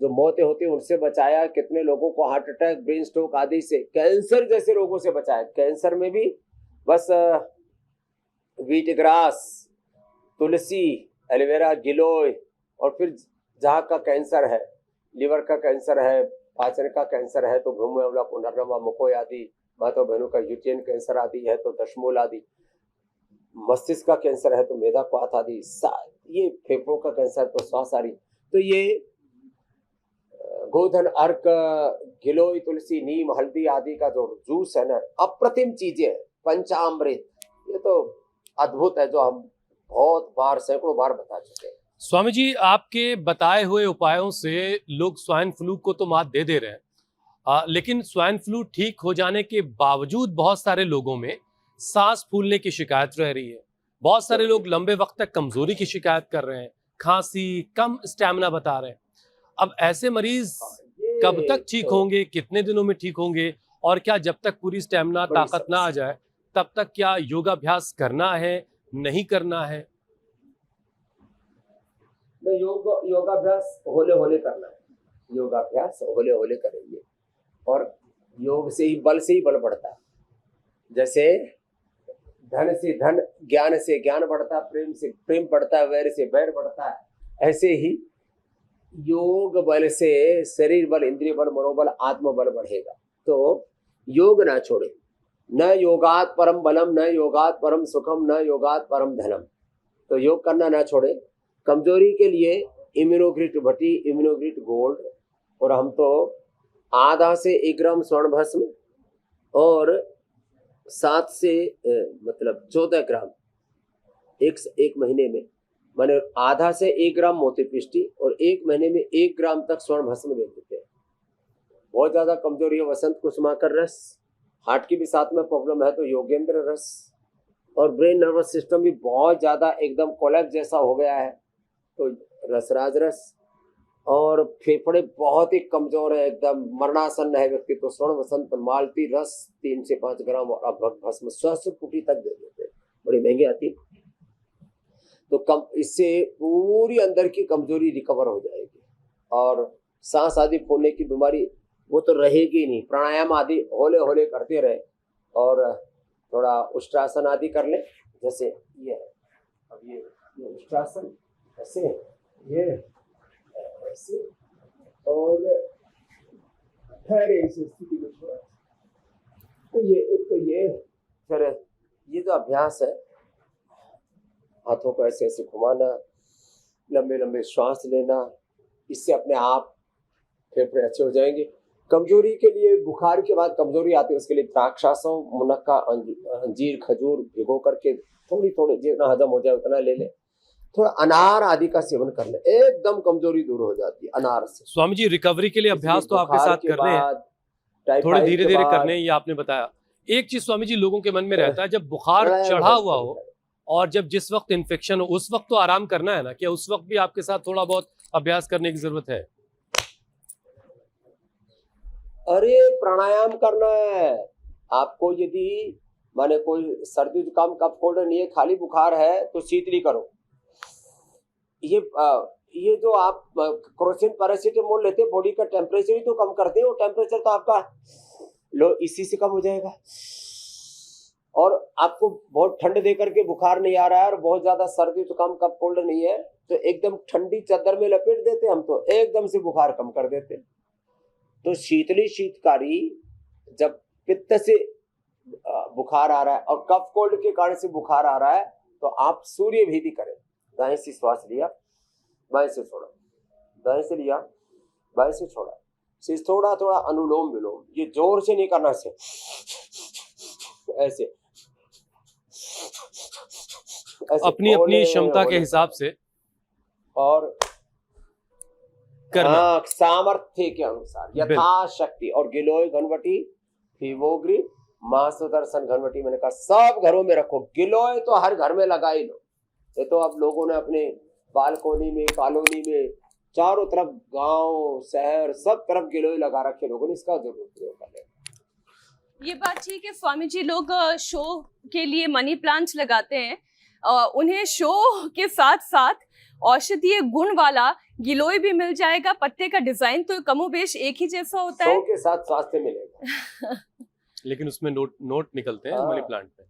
जो मौतें होती हैं उनसे बचाया, कितने लोगों को हार्ट अटैक, ब्रेन स्ट्रोक आदि से, कैंसर जैसे रोगों से बचाया। कैंसर में भी बस व्हीट ग्रास, तुलसी, एलोवेरा, गिलोय, और फिर जहाँ का कैंसर है, लिवर का कैंसर है, पाचन का कैंसर है तो भूमि पुनर्नवा, मुकोय आदि, माता बहनों का यूट्रियन कैंसर आदि है तो दशमूल आदि, मस्तिष्क का कैंसर है तो मेधा क्वाथ आदि, ये फेफड़ों का कैंसर तो श्वास आदि। तो ये गोधन, अर्क, गिलोय, तुलसी, नीम, हल्दी आदि का जो जूस है ना, अप्रतिम चीजें, पंचामृत, ये तो अद्भुत है जो हम बहुत बार, सैकड़ों बार बता चुके हैं। स्वामी जी, आपके बताए हुए उपायों से लोग स्वाइन फ्लू को तो मात दे दे रहे हैं, लेकिन स्वाइन फ्लू ठीक हो जाने के बावजूद बहुत सारे लोगों में सांस फूलने की शिकायत रह रही है। बहुत सारे लोग लंबे वक्त तक कमजोरी की शिकायत कर रहे हैं, खांसी, कम स्टैमिना बता रहे हैं। अब ऐसे मरीज कब तक ठीक होंगे, कितने दिनों में ठीक होंगे, और क्या जब तक पूरी स्टैमिना, ताकत ना आ जाए तब तक क्या योगाभ्यास करना है, नहीं करना है? योगाभ्यास होले होले करना है, योगाभ्यास होले होले करेंगे, और योग से ही बल बढ़ता है। जैसे धन से धन, ज्ञान से ज्ञान बढ़ता है, प्रेम से प्रेम बढ़ता है, वैर से वैर बढ़ता है, ऐसे ही योग बल से शरीर बल, इंद्रिय बल, मनोबल, आत्म बल बढ़ेगा। तो योग ना छोड़े। न योगात परम बलम, न योगात परम सुखम, न योगात परम धनम। तो योग करना ना छोड़े। कमजोरी के लिए इम्यूनोग्रिट भटी, इम्यूनोग्रिट गोल्ड, और हम तो आधा से 1 ग्राम स्वर्ण भस्म और 7 से मतलब 14 ग्राम एक महीने में, माने आधा से 1 ग्राम मोती पिष्टी, और 1 महीने में 1 ग्राम तक स्वर्ण भस्म दे देते हैं। बहुत ज्यादा कमजोरी है, वसंत कुसुमाकर रस, हार्ट की भी साथ में प्रॉब्लम है तो योगेंद्र रस, और ब्रेन नर्वस सिस्टम भी बहुत ज्यादा एकदम कोलैप्स जैसा हो गया है तो रसराज रस, और फेफड़े बहुत ही कमजोर है, एकदम मरणासन है व्यक्ति तो स्वर्ण वसंत मालती रस 3 से 5 ग्राम और अभ्रक भस्म 100 फुटी तक दे देते हैं, बड़ी महंगी आती। तो कम, इससे पूरी अंदर की कमजोरी रिकवर हो जाएगी, और सांस आदि फूलने की बीमारी वो तो रहेगी नहीं। प्राणायाम आदि होले होले करते रहे, और थोड़ा उष्ट्रासन आदि कर ले, जैसे ये है, अब ये उष्ट्रासन ऐसे, ये ऐसे, और ठहरे इस स्थिति में थोड़ा, तो ये फिर ये जो अभ्यास है, हाथों को ऐसे ऐसे घुमाना, लंबे लंबे श्वास लेना, इससे अपने आप फेफड़े अच्छे हो जाएंगे। कमजोरी के लिए, बुखार के बाद कमजोरी आती है, उसके लिए द्राक्षासों, मुनक्का, अंजीर, खजूर भिगो करके थोड़ी जितना हजम हो जाए उतना ले ले, थोड़ा अनार आदि का सेवन कर ले, एकदम कमजोरी दूर हो जाती है अनार से। स्वामी जी, रिकवरी के लिए अभ्यास तो आपके साथ कर रहे हैं, थोड़े धीरे धीरे करने हैं, ये आपने बताया। एक चीज स्वामी जी लोगों के मन में रहता है, जब बुखार चढ़ा हुआ हो और जब जिस वक्त इन्फेक्शन हो उस वक्त तो आराम करना है ना, क्या उस वक्त भी आपके साथ थोड़ा बहुत अभ्यास करने की जरूरत है? अरे प्राणायाम करना है आपको। यदि माने कोई सर्दी जुकाम कफ कोल्ड नहीं है, खाली बुखार है, तो शीतली करो। ये जो आप क्रोसिन पैरासीटामोल लेते हैं, बॉडी का टेम्परेचर ही तो कम करते हैं, वो टेम्परेचर तो आपका लो इसी से कम हो जाएगा। और आपको बहुत ठंड दे करके बुखार नहीं आ रहा है और बहुत ज्यादा सर्दी जुकाम कफ कोल्ड नहीं है, तो एकदम ठंडी चादर में लपेट देते हम, तो एकदम से बुखार कम कर देते। तो शीतली शीतकारी, जब पित्त से बुखार आ रहा है और कफ कोल्ड के कारण से बुखार आ रहा है, तो आप सूर्य भीति करें। दाएं से श्वास लिया, बाएं से छोड़ा, दाएं से लिया, बाएं से छोड़ा, सिर्फ थोड़ा थोड़ा अनुलोम विलोम, ये जोर से नहीं करना, से ऐसे अपनी अपनी क्षमता के हिसाब से और करना, सामर्थ्य के अनुसार यथाशक्ति। और गिलोय घनवटी, फिवोग्री, महासुदर्शन घनवटी, मैंने कहा सब घरों में रखो। गिलोय तो हर घर में लगा ही लो। ये तो अब लोगों ने अपने बालकोनी में, कॉलोनी में चारों तरफ गांव शहर सब तरफ गिलोय लगा रखे लोगों ने, इसका जरूर प्रयोग करें। ये बात ठीक है स्वामी जी, लोग शो के लिए मनी प्लांट लगाते हैं, उन्हें शो के साथ साथ औषधीय गुण वाला गिलोय भी मिल जाएगा। पत्ते का डिजाइन तो कमोबेश एक ही जैसा होता है, शो के साथ स्वास्थ्य मिलेगा। लेकिन उसमें नोट निकलते हैं मनी प्लांट पे।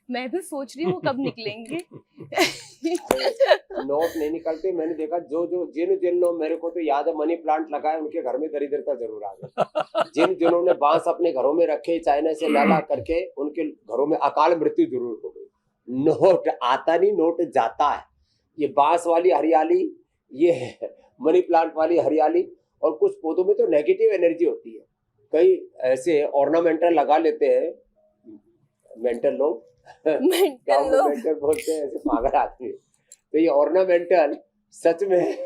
मैं भी सोच रही हूँ कब निकलेंगे। नोट नहीं निकलते, मैंने देखा जिन लोग, मेरे को तो याद है मनी प्लांट लगाए उनके घर में दरिद्रता जरूर आ गई। जिन्होंने बांस अपने घरों में रखे चाइना से ला करके, उनके घरों में अकाल मृत्यु जरूर हो गई। नोट आता नहीं, नोट जाता है। ये बांस वाली हरियाली, ये मनी प्लांट वाली हरियाली, और कुछ पौधों में तो नेगेटिव एनर्जी होती है। कई ऐसे ऑर्नामेंटल लगा लेते हैं मेंटल लोग, मेंटल बोलते हैं ऐसे पागल आदमी। तो ये ऑर्नामेंटल सच में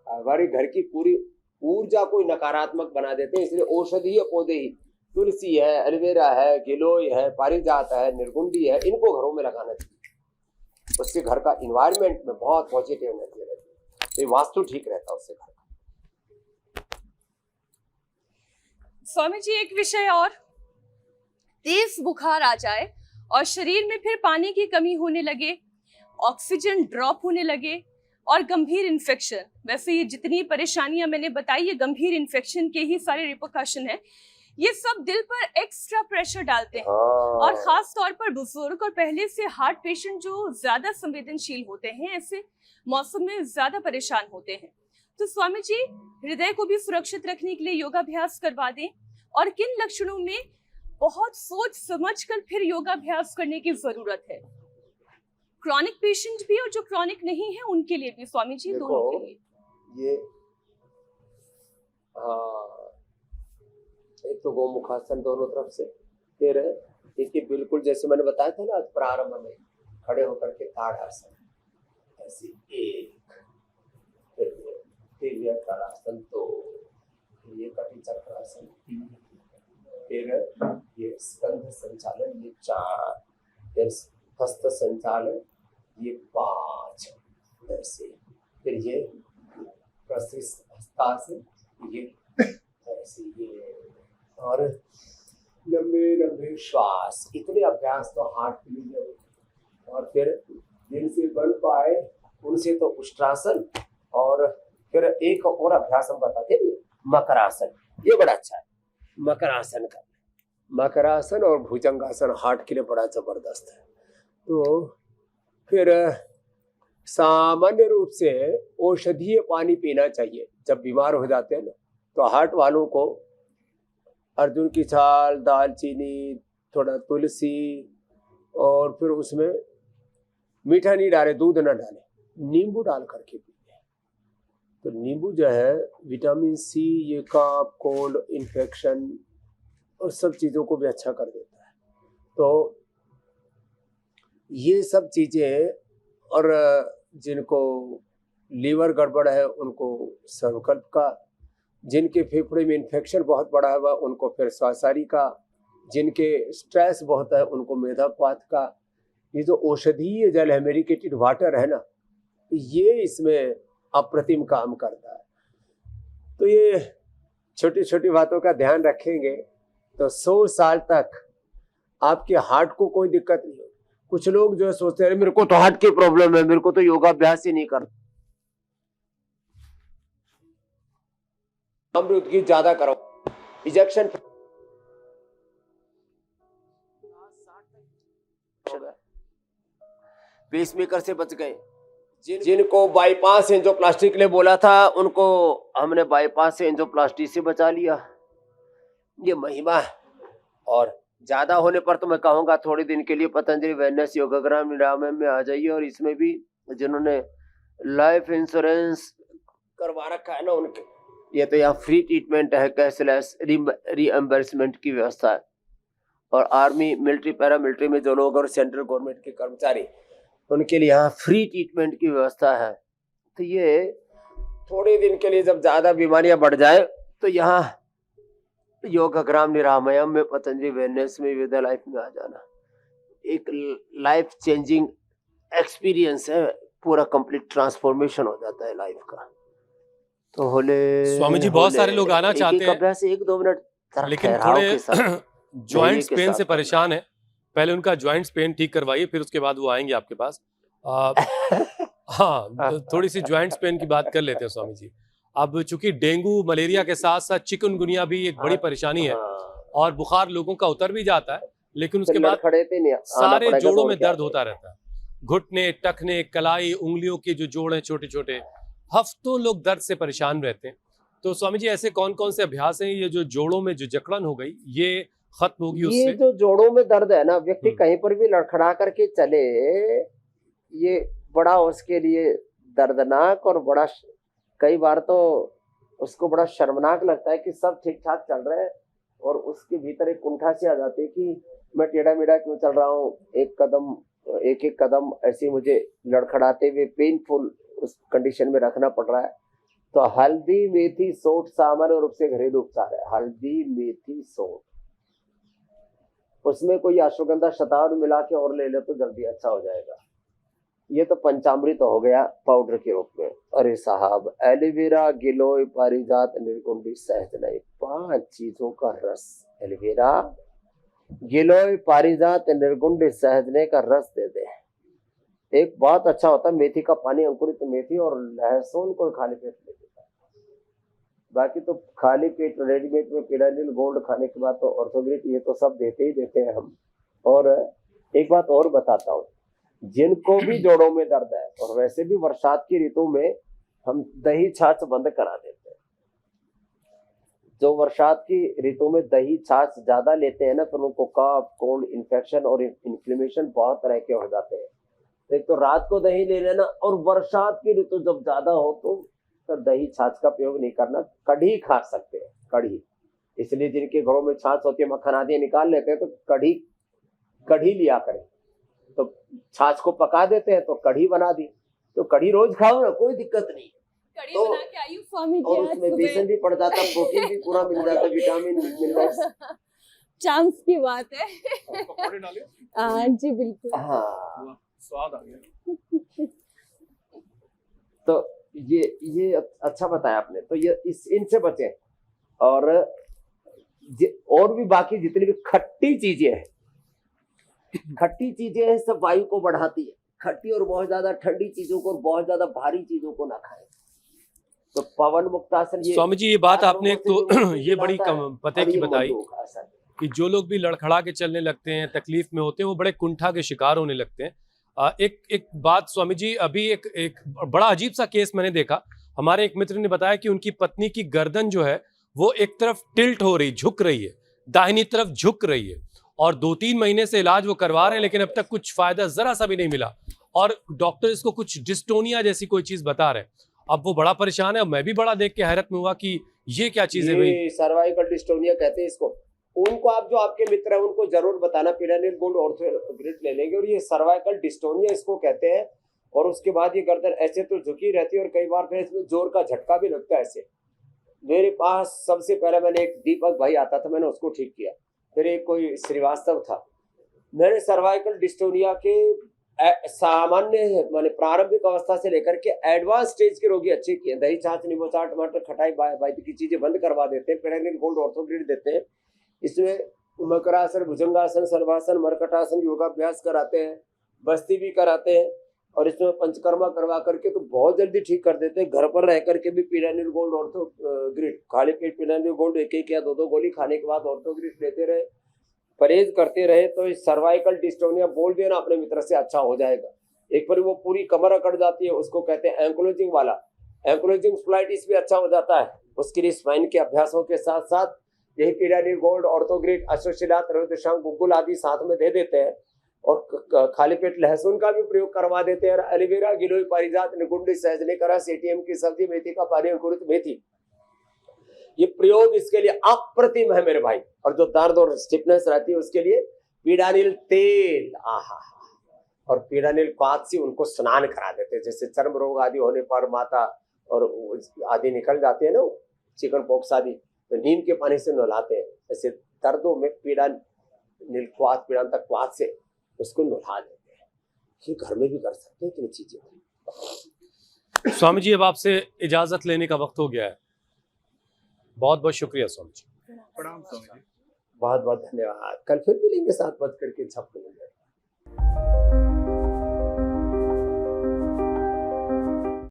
हमारे घर की पूरी ऊर्जा को नकारात्मक बना देते हैं। इसलिए औषधीय पौधे ही, तुलसी है, एलोवेरा है, गिलोय है, पारिजात है, निर्गुंडी है, इनको घरों में लगाना चाहिए। उससे घर का इन्वायरमेंट में बहुत पॉजिटिव एनर्जी रहती है, तो वास्तु ठीक रहता है उससे घर का। स्वामी जी, एक विषय और, तेज बुखार आ जाए और शरीर में फिर पानी की कमी होने लगे, ऑक्सीजन ड्रॉप होने लगे और गंभीर इन्फेक्शन। वैसे ये जितनी परेशानियां मैंने बताई, ये गंभीर इन्फेक्शन के ही सारे रिपरकशन है। ये सब दिल पर एक्स्ट्रा प्रेशर डालते हैं, और खास तौर पर बुजुर्ग और पहले से हार्ट पेशेंट जो ज्यादा संवेदनशील होते हैं, ऐसे मौसम में ज्यादा परेशान होते हैं। तो स्वामी जी, हृदय को भी सुरक्षित रखने के लिए योगाभ्यास करवा दें, और किन लक्षणों में बहुत सोच समझकर फिर योगाभ्यास करने की जरूरत है, क्रॉनिक पेशेंट भी और जो क्रॉनिक नहीं है उनके लिए भी स्वामी जी, दोनों के लिए। ये एक तो गोमुखासन दोनों तरफ से, फिर देखिए बिल्कुल जैसे मैंने बताया था ना आज प्रारंभ में, खड़े होकर के ताड़ासन, ऐसे एक, फिर ये ताड़ासन, तो ये कटी चक्रासन, फिर ये स्कंध संचालन, ये 4, फिर हस्त संचालन, ये 5, ऐसे, फिर ये हस्तासन, ये ऐसे, ये, और लंबे लंबे श्वास। इतने अभ्यास तो हार्ट के लिए जरूरी है। और फिर जिनसे बन पाए उनसे तो उष्ट्रासन, और फिर एक और अभ्यास हम बताते हैं मकरासन, ये बड़ा अच्छा है। मकरासन का, मकरासन और भुजंगासन हार्ट के लिए बड़ा जबरदस्त है। तो फिर सामान्य रूप से औषधीय पानी पीना चाहिए जब बीमार हो जाते हैं ना। तो हार्ट वालों को अर्जुन की छाल, दालचीनी, थोड़ा तुलसी, और फिर उसमें मीठा नहीं डाले, दूध ना डाले, नींबू डाल करके पीते हैं। तो नींबू जो है विटामिन सी, ये कफ, कोल्ड, इन्फेक्शन और सब चीज़ों को भी अच्छा कर देता है। तो ये सब चीज़ें, और जिनको लीवर गड़बड़ है उनको सर्वकल्प का, जिनके फेफड़े में इन्फेक्शन बहुत बड़ा हुआ उनको फिर स्वासारी का, जिनके स्ट्रेस बहुत है उनको मेधापात का। ये जो औषधीय जल है, मेडिकेटेड वाटर है ना, ये इसमें अप्रतिम काम करता है। तो ये छोटी छोटी बातों का ध्यान रखेंगे तो 100 साल तक आपके हार्ट को कोई दिक्कत नहीं होगी। कुछ लोग जो सोचते हैं मेरे को तो हार्ट की प्रॉब्लम है, मेरे को तो योगाभ्यास ही नहीं करता, अमृत की ज्यादा करो, इजेक्शन पेसमेकर से बच गए। जिनको बाईपास एंजियोप्लास्टी के लिए बोला था उनको हमने बाईपास एंजियोप्लास्टी से बचा लिया। ये महिमा है। और ज्यादा होने पर तो मैं कहूंगा थोड़े दिन के लिए पतंजलि वेलनेस योगाग्राम निरामय में आ जाइए, और इसमें भी जिन्होंने लाइफ इंश्योरेंस करवा रखा है ना उनके, ये तो यहाँ फ्री ट्रीटमेंट है, कैशलेस रीएम्बर्समेंट की व्यवस्था है। और आर्मी, मिलिट्री, पैरामिलिट्री में जो लोग और सेंट्रल गवर्नमेंट के कर्मचारी, उनके लिए यहाँ फ्री ट्रीटमेंट की व्यवस्था है। तो ये थोड़े दिन के लिए जब ज्यादा बीमारियां बढ़ जाए तो यहाँ योगाग्राम निरामयम में, पतंजलि वेलनेस में, विद लाइफ में आ जाना। एक लाइफ चेंजिंग एक्सपीरियंस है पूरा कंप्लीट ट्रांसफॉर्मेशन हो जाता है लाइफ का। तो होले स्वामी जी बहुत सारे लोग आना चाहते एक हैं अभ्यास 1-2 मिनट जरा लेकिन ठहराव थोड़े के साथ जॉइंट्स के पेन साथ से करना परेशान है। पहले उनका जॉइंट्स पेन ठीक करवाइए, फिर उसके बाद वो आएंगे आपके पास। आ, हाँ, थोड़ी सी जॉइंट्स पेन की बात कर लेते हैं स्वामी जी। अब चूंकि डेंगू मलेरिया के साथ साथ चिकनगुनिया भी एक बड़ी परेशानी है हाँ, और बुखार लोगों का उतर भी जाता है, लेकिन उसके फिर बाद लड़खड़ाते नहीं आना सारे पड़ेगा जोड़ों दौड़ में के दर्द आगे। होता रहता है। घुटने, टखने, कलाई, उंगलियों के जो जोड़ हैं छोटे छोटे, हफ्तों लोग दर्द से परेशान रहते हैं। तो स्वामी जी ऐसे कौन कौन से अभ्यास हैं ये जो जोड़ों में जो जकड़न हो गई ये खत्म होगी ये उससे? जो जोड़ों में दर्द है ना, व्यक्ति हम्म। कहीं पर भी लड़खड़ा करके चले, ये बड़ा उसके लिए दर्दनाक और बड़ा कई बार तो उसको बड़ा शर्मनाक लगता है कि सब ठीक ठाक चल रहा है और उसके भीतर एक कुंठा सी आ जाती है कि मैं टेढ़ा मेढ़ा क्यों चल रहा हूँ, एक एक कदम ऐसे मुझे लड़खड़ाते हुए पेनफुल उस कंडीशन में रखना पड़ रहा है। तो हल्दी मेथी सोंठ सामान्य रूप से घरेलू उपचार है। हल्दी मेथी सोंठ, उसमें कोई अश्वगंधा शतावरी मिला के और ले ले तो जल्दी अच्छा हो जाएगा। ये तो पंचामृत हो गया पाउडर के रूप में। अरे साहब, एलोवेरा, गिलोय, पारिजात, निर्गुंडी, सहजनई, 5 चीजों का रस। एलोवेरा, गिलोय, पारिजात, निर्गुंडी, सहजने का रस दे दे। एक बहुत अच्छा होता है मेथी का पानी, अंकुरित मेथी और लहसुन को खाली पेट ले लेता है। बाकी तो खाली पेट रेडीमेड में पिडानिल गोल्ड खाने के बाद तो ऑर्थोग्रिट ये तो सब देते ही देते हैं हम। और एक बात और बताता हूँ, जिनको भी जोड़ों में दर्द है और वैसे भी बरसात की ऋतु में हम दही छाछ बंद करा देते हैं। जो बरसात की ऋतु में दही छाछ ज्यादा लेते हैं ना, फिर उनको कफ, कोल्ड, इन्फेक्शन और इन्फ्लेमेशन बहुत तरह के हो जाते हैं। एक तो रात को दही ले लेना, और बरसात की ऋतु जब ज्यादा हो तो दही छाछ का प्रयोग नहीं करना। कढ़ी खा सकते हैं, कढ़ी। इसलिए जिनके घरों में छाछ होती है, मक्खन आदि निकाल लेते हैं, तो कढ़ी लिया करें। तो छाछ को पका देते हैं तो कढ़ी बना दी, तो कढ़ी रोज खाओ ना, कोई दिक्कत नहीं। कड़ी तो- बना के आई हूँ स्वामी जी और आज उसमें सुबह। बेसन भी पड़ जाता, प्रोटीन भी पूरा मिल जाता, विटामिन मिनरल्स। चांस की बात है। पकौड़े डालिए, हाँ जी बिल्कुल। हाँ, स्वाद आ गया। तो ये अच्छा बताया आपने। तो ये इनसे बचे। और भी बाकी जितनी भी खट्टी चीजें हैं, सब वायु को बढ़ाती है। खट्टी और बहुत ज्यादा ठंडी चीजों को और बहुत ज्यादा भारी चीजों को ना खाएं। तो पवन मुक्तासन, ये स्वामी जी ये बात आपने एक तो ये बड़ी दिलाता है, पते और की ये बताई मंदोक आसन। कि जो लोग भी लड़खड़ा के चलने लगते हैं, तकलीफ में होते हैं, वो बड़े कुंठा के शिकार होने लगते हैं। एक बात स्वामी जी, अभी एक बड़ा अजीब सा केस मैंने देखा। हमारे एक मित्र ने बताया कि उनकी पत्नी की गर्दन जो है वो एक तरफ टिल्ट हो रही, झुक रही है, दाहिनी तरफ झुक रही है, और 2-3 महीने से इलाज वो करवा रहे हैं, लेकिन अब तक कुछ फायदा जरा सा भी नहीं मिला। और डॉक्टर इसको कुछ डिस्टोनिया जैसी कोई चीज बता रहे हैं। अब वो बड़ा परेशान है। मैं भी बड़ा देख के हैरत में हुआ कि ये क्या चीज है भाई। ये सर्वाइकल डिस्टोनिया कहते हैं इसको। उनको आप जो आपके मित्र हैं उनको जरूर बताना, पिडानिल गोल्ड ऑर्थोग्रिट ले लेंगे। और ये सर्वाइकल डिस्टोनिया इसको कहते हैं। और उसके बाद ये गर्दन ऐसे तो झुकी रहती है और कई बार फिर इसमें जोर का झटका भी लगता है ऐसे। मेरे पास सबसे पहले मैंने एक दीपक भाई आता था, मैंने उसको ठीक किया। फिर एक कोई श्रीवास्तव था। मैंने सर्वाइकल डिस्टोनिया के सामान्य माने प्रारंभिक अवस्था से लेकर के एडवांस स्टेज के रोगी अच्छे किए। दही छाछ, नींबू चाट, टमाटर, खटाई, वैद्य की चीजें बंद करवा देते हैं। पिडानिल गोल्ड ऑर्थोग्रिट देते हैं। इसमें मकरासन, भुजंगासन, सर्वासन, मरकटासन, योगाभ्यास कराते हैं, बस्ती भी कराते हैं। और इसमें पंचकर्मा करवा करके तो बहुत जल्दी ठीक कर देते हैं। घर पर रह करके भी पिडानिल गोल्ड ऑर्थोग्रिट, खाली पेट पिडानिल गोल्ड 1-1 या 2-2 गोली खाने के बाद ऑर्थोग्रिट लेते रहे, परहेज करते रहे, तो इस सर्वाइकल डिस्टोनिया बोल देना अपने मित्र से, अच्छा हो जाएगा। एक बार वो पूरी कमर अकड़ जाती है, उसको कहते हैं एंक्लोजिंग वाला। एंक्लोजिंग स्प्लाइटिस भी अच्छा हो जाता है। उसके लिए स्पाइन के अभ्यासों के साथ साथ यही पिडानिल गोल्ड ऑर्थोग्रिट, अश्वशिलात, रविदशांग, गुग्गुल आदि साथ में दे देते हैं। और खाली पेट लहसुन का भी प्रयोग करवा देते हैं। एलोवेरा, गिलोय, पारिजात, निगुंडी, सहजने का रस, एटीएम की सब्जी, मेथी का पानी, अंकुरित मेथी, ये प्रयोग इसके लिए अप्रतिम है मेरे भाई। और जो दर्द और स्टिफनेस रहती है उसके लिए पिडानिल तेल, आहा। और पिडानिल क्वाथ से उनको स्नान करा देते हैं। जैसे चर्म रोग आदि होने पर माता और आदि निकल जाते हैं ना, चिकन पॉक्स आदि, तो नीम के पानी से नहलाते हैं। ऐसे दर्दों में पिडानिल क्वाथ, पिडांतक क्वाथ से उसको नहा देते हैं। ये घर में भी कर सकते हैं इतनी चीजें। स्वामी जी, अब आपसे इजाजत लेने का वक्त हो गया है। बहुत बहुत शुक्रिया स्वामी जी। प्रणाम स्वामी जी। बहुत बहुत धन्यवाद। कल फिर मिलेंगे 7 बज करके 56 मिनट।